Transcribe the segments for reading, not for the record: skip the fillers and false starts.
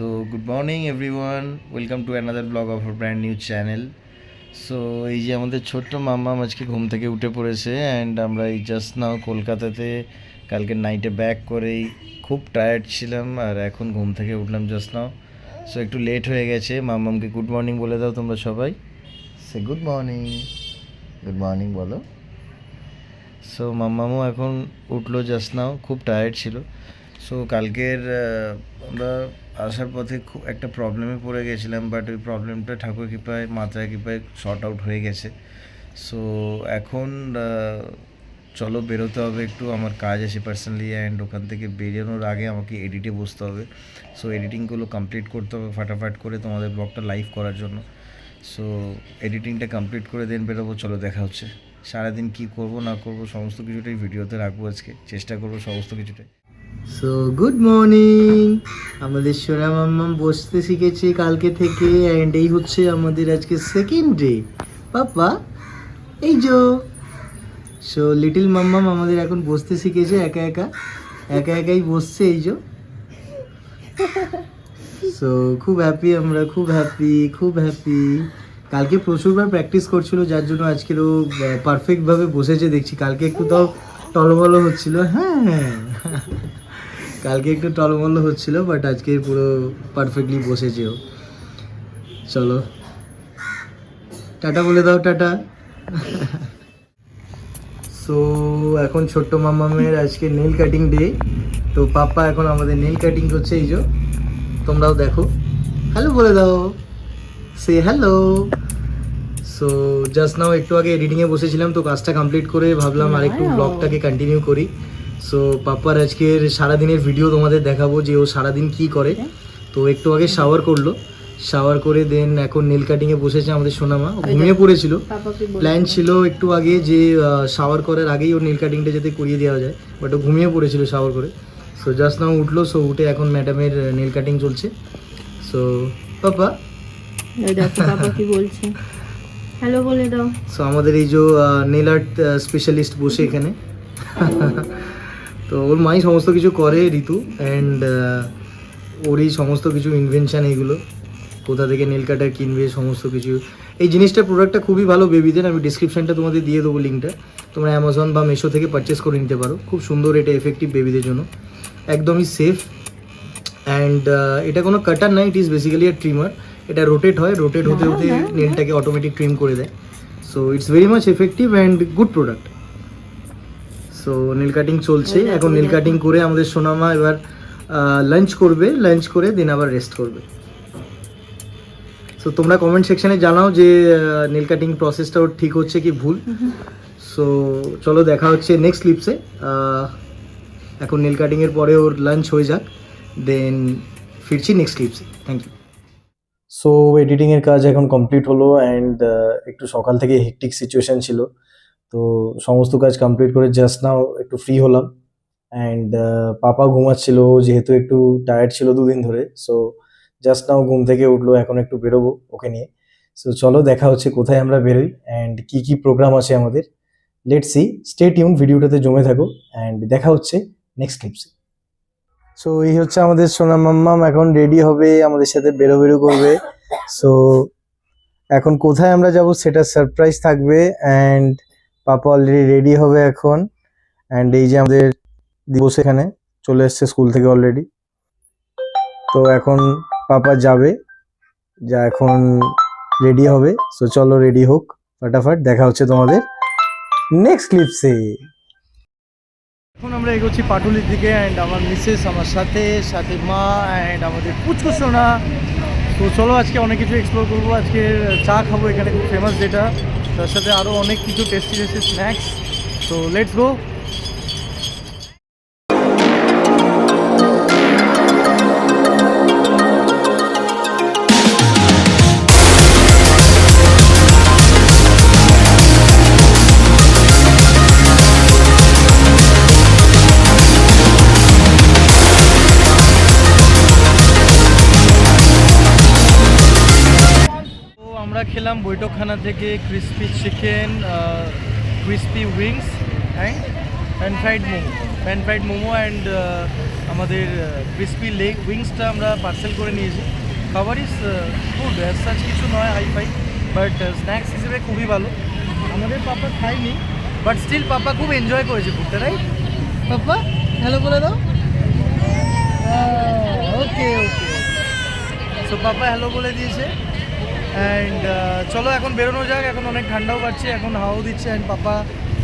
So, good morning everyone. Welcome to another vlog of a brand new channel. So এই যে আমাদের ছোট্ট মাম্মাম আজকে ঘুম থেকে উঠে পড়েছে অ্যান্ড আমরা এই জাস্ট নাও কলকাতাতে কালকে নাইটে ব্যাক করেই খুব টায়ার্ড ছিলাম আর এখন ঘুম থেকে উঠলাম জাস্ট নাও। সো একটু লেট হয়ে গেছে। মাম্মামকে গুড মর্নিং বলে দাও তোমরা সবাই। সে গুড মর্নিং, গুড মর্নিং বলো। সো মাম্মামও এখন উঠলো জাস্ট নাও, খুব টায়ার্ড ছিল। সো কালকের আমরা আসার পথে খুব একটা প্রবলেমে পড়ে গেছিলাম, বাট ওই প্রবলেমটা ঠাকুর কৃপায় মাথায় কৃপায় শর্ট আউট হয়ে গেছে। সো এখন চলো বেরোতে হবে, একটু আমার কাজ আছে পার্সোনালি, অ্যান্ড ওখান থেকে বেরোনোর আগে আমাকে এডিটে বসতে হবে। সো এডিটিংগুলো কমপ্লিট করতে হবে ফাটাফাট করে তোমাদের ব্লগটা লাইভ করার জন্য। সো এডিটিংটা কমপ্লিট করে দেন বেরোবো। চলো দেখা হচ্ছে। সারাদিন কি করব না করব সমস্ত কিছুটাই ভিডিওতে রাখবো, আজকে চেষ্টা করবো সমস্ত কিছুটাই। So good morning. আমাদের সোনা মাম্মাম বসতে শিখেছে কালকে থেকে, অ্যান্ড এই হচ্ছে আমাদের আজকে সেকেন্ড ডে। পাপা এই যো। সো লিটল মাম্মাম আমাদের এখন বসতে শিখেছে, একা একাই বসছে এই যো। সো খুব হ্যাপি আমরা, খুব হ্যাপি। কালকে প্রচুরবার প্র্যাকটিস করছিল, যার জন্য আজকের ও পারফেক্টভাবে বসেছে দেখছি। কালকে একটু তাও টলমলো হচ্ছিল, হ্যাঁ কালকে একটু টলমলো হচ্ছিল, বাট আজকে পুরো পারফেক্টলি বসেছে ও। চলো টাটা বলে দাও, টাটা। সো এখন ছোট্ট মামামের আজকে নেল কাটিং ডে। তো পাপা এখন আমাদের নেল কাটিং করছে, এই যে তোমরাও দেখো। হ্যালো বলে দাও, সে হ্যালো। সো জাস্ট নাও একটু আগে এডিটিংয়ে বসেছিলাম, তো কাজটা কমপ্লিট করে ভাবলাম আর একটু ব্লগটাকে কন্টিনিউ করি। সো পাপার আজকের সারাদিনের ভিডিও তোমাদের দেখাবো যে ও সারাদিন কি করে। তো একটু আগে শাওয়ার করে দেন এখন নেল কাটিংয়ে বসেছে আমাদের সোনামা। ঘুমিয়ে পড়েছিল, প্ল্যান ছিল একটু আগে যে শাওয়ার করার আগেই ওর নেল কাটিংটা যাতে করিয়ে দেওয়া যায়, বাট ও ঘুমিয়ে পড়েছিল শাওয়ার করে। সো জাস্ট নাও উঠলো, সো উঠে এখন ম্যাডামের নেল কাটিং চলছে। সো পাপা কি বলছে, হ্যালো বলে দাও। সো আমাদের এই যে নেল আর্ট স্পেশালিস্ট বসে এখানে। তো ওর মাই সমস্ত কিছু করে, ঋতু, অ্যান্ড ওরই সমস্ত কিছু ইনভেনশান, এইগুলো কোথা থেকে নেল কাটার কিনবে সমস্ত কিছু। এই জিনিসটা প্রোডাক্টটা খুবই ভালো বেবিদের। আমি ডিসক্রিপশানটা তোমাদের দিয়ে দেবো লিঙ্কটা, তোমরা অ্যামাজন বা মেশো থেকে পারচেস করে নিতে পারো। খুব সুন্দর, এটা এফেক্টিভ বেবিদের জন্য, একদমই সেফ। অ্যান্ড এটা কোনো কাটার নাই, it is basically a trimmer. এটা রোটেট হতে হতে নেলটাকে অটোমেটিক ট্রিম করে দেয়। So it's very much effective and good product. সো নীল কাটিং চলছে এখন। নীল কাটিং করে আমাদের সোনামা এবার লাঞ্চ করে দেন আবার রেস্ট করবে। সো তোমরা কমেন্ট সেকশানে জানাও যে নীল কাটিং প্রসেসটা ওর ঠিক হচ্ছে কি ভুল। সো চলো দেখা হচ্ছে নেক্সট ক্লিপসে। এখন নীল কাটিংয়ের পরে ওর লাঞ্চ হয়ে যাক, দেন ফিরছি নেক্সট ক্লিপসে। Thank you. সো এডিটিংয়ের কাজ এখন কমপ্লিট হলো, অ্যান্ড একটু সকাল থেকে হেকটিক সিচুয়েশান ছিল। তো সমস্ত কাজ কমপ্লিট করে জাস্ট নাও একটু ফ্রি হলাম। অ্যান্ড পাপা ঘুমাচ্ছিল, যেহেতু একটু টায়ার্ড ছিল দুদিন ধরে। সো জাস্ট নাও ঘুম থেকে উঠলো, এখন একটু বেরোবো ওকে নিয়ে। সো চলো দেখা হচ্ছে কোথায় আমরা বেরোই অ্যান্ড কি প্রোগ্রাম আছে আমাদের। লেটস সি, স্টে টিউন, ভিডিওটাতে জমে থাকো, অ্যান্ড দেখা হচ্ছে নেক্সট ক্লিপসে। সো এই হচ্ছে আমাদের সোনা মাম্মাম, এখন রেডি হবে, আমাদের সাথে বেরো করবে। সো এখন কোথায় আমরা যাব সেটা সারপ্রাইজ থাকবে, অ্যান্ড পাপা অলরেডি রেডি হবে এখন। অ্যান্ড এই যে আমাদের দিবস এখানে চলে এসছে স্কুল থেকে অলরেডি। তো এখন পাপা যাবে, এখন রেডি হবে। সো চলো রেডি হোক ফাটাফাট, দেখা হচ্ছে তোমাদের নেক্সট ক্লিপসে। এখন আমরা এগোচ্ছি পাটুলির দিকে, অ্যান্ড আমার মিসেস আমার সাথে মা অ্যান্ড আমাদের পুচকু সোনা। তো চলো আজকে অনেক কিছু এক্সপ্লোর করবো। আজকে চা খাবো এখানে, খুব ফেমাস যেটা, তার সাথে আরও অনেক কিছু টেস্টি স্ন্যাক্স। তো লেটস গো। আমরা খেলাম বৈঠকখানা থেকে crispy chicken, crispy wings and pan fried momo and আমাদের ক্রিসপি লেগ উইংসটা আমরা পার্সেল করে নিয়েছি। খাবার ইজ গুড, অ্যাজ সাচ কিছু নয় হাইফাই, বাট স্ন্যাক্স হিসেবে খুবই ভালো। আমাদের পাপা খায়নি, বাট স্টিল পাপা খুব এনজয় করেছে ফুডটা, রাইট? পাপা হ্যালো বলে দাও। ওকে ওকে, সো পাপা হ্যালো বলে দিয়েছে। অ্যান্ড চলো এখন বেরোনো যাক, এখন অনেক ঠান্ডাও পাচ্ছে, এখন হাওয়াও দিচ্ছে। অ্যান্ড পাপা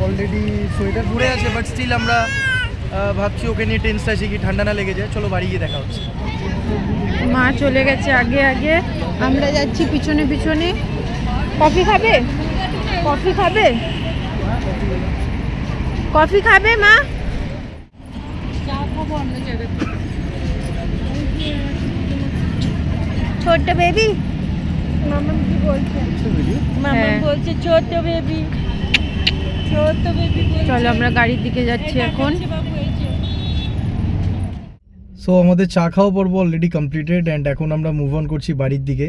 অলরেডি সোয়েটার পরে আছে, বাট স্টিল আমরা ভাবছি ওকে নিয়ে টেন্সটা আছে কি ঠান্ডা না লেগে যায়। চলো বাড়ি গিয়ে দেখা হচ্ছে। মা চলে গেছে আগে আগে, আমরা যাচ্ছি পিছনে পিছনে। কফি খাবে? কফি খাবে? কফি খাবে মা? ছোট্ট বেবি মামাম কি বলছে? মামাম বলছে ছোট্ট বেবি, ছোট্ট বেবি। চলো আমরা গাড়ির দিকে যাচ্ছি এখন। সো আমাদের চা খাওয়া পর্ব অলরেডি কমপ্লিটেড অ্যান্ড এখন আমরা মুভ অন করছি বাড়ির দিকে।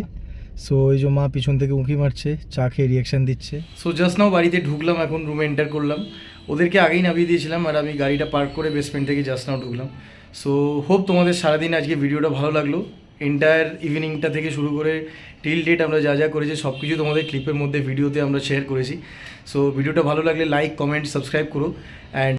সো এই যে মা পিছন থেকে উঁকি মারছে, চা খেয়ে রিয়াকশান দিচ্ছে। সো জাস্ট নাও বাড়িতে ঢুকলাম, এখন রুমে এন্টার করলাম। ওদেরকে আগেই নামিয়ে দিয়েছিলাম আর আমি গাড়িটা পার্ক করে বেসমেন্ট থেকে জাস্ট নাও ঢুকলাম। সো হোপ তোমাদের সারাদিন আজকে ভিডিওটা ভালো লাগলো। এন্টায়ার ইভিনিংটা থেকে শুরু করে টিল ডেট আমরা যা যা করেছি সব কিছু তোমাদের ক্লিপের মধ্যে ভিডিওতে আমরা শেয়ার করেছি। সো ভিডিওটা ভালো লাগলে লাইক কমেন্ট সাবস্ক্রাইব করো অ্যান্ড